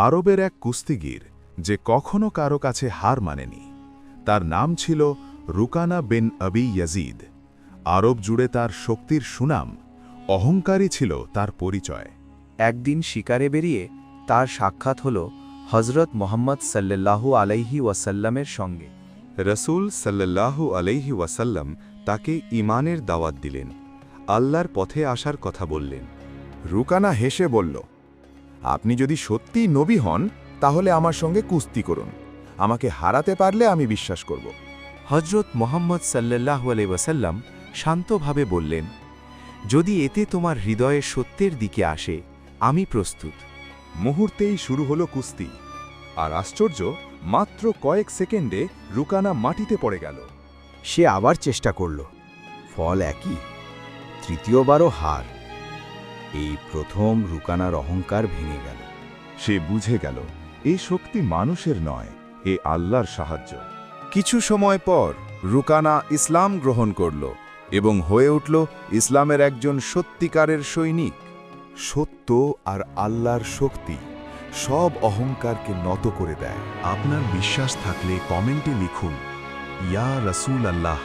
আরবের এক কুস্তিগির যে কখনো কারো কাছে হার মানেনি। তার নাম ছিল রুকানা বিন আবি ইয়াজিদ। আরব জুড়ে তার শক্তির সুনাম, অহংকারী ছিল তার পরিচয়। একদিন শিকারে বেরিয়ে তার সাক্ষাৎ হল হজরত মোহাম্মদ সাল্লাল্লাহু আলাইহি ওয়াসাল্লামের সঙ্গে। রসুল সাল্লাল্লাহু আলাইহি ওয়াসাল্লাম তাকে ঈমানের দাওয়াত দিলেন, আল্লাহর পথে আসার কথা বললেন। রুকানা হেসে বলল, আপনি যদি সত্যিই নবী হন তাহলে আমার সঙ্গে কুস্তি করুন। আমাকে হারাতে পারলে আমি বিশ্বাস করব। হজরত মোহাম্মদ সাল্লাল্লাহু আলাইহি ওয়াসাল্লাম শান্তভাবে বললেন, যদি এতে তোমার হৃদয়ে সত্যের দিকে আসে আমি প্রস্তুত। মুহূর্তেই শুরু হলো কুস্তি, আর আশ্চর্য, মাত্র কয়েক সেকেন্ডে রুকানা মাটিতে পড়ে গেল। সে আবার চেষ্টা করল, ফল একই, তৃতীয়বারও হার। এই প্রথম রুকানার অহংকার ভেঙে গেল। সে বুঝে গেল এই শক্তি মানুষের নয়, এ আল্লাহর সাহায্য। কিছু সময় পর রুকানা ইসলাম গ্রহণ করল এবং হয়ে উঠল ইসলামের একজন সত্যিকারের সৈনিক। সত্য আর আল্লাহর শক্তি সব অহংকারকে নত করে দেয়। আপনার বিশ্বাস থাকলে কমেন্টে লিখুন, ইয়া রাসূল আল্লাহ।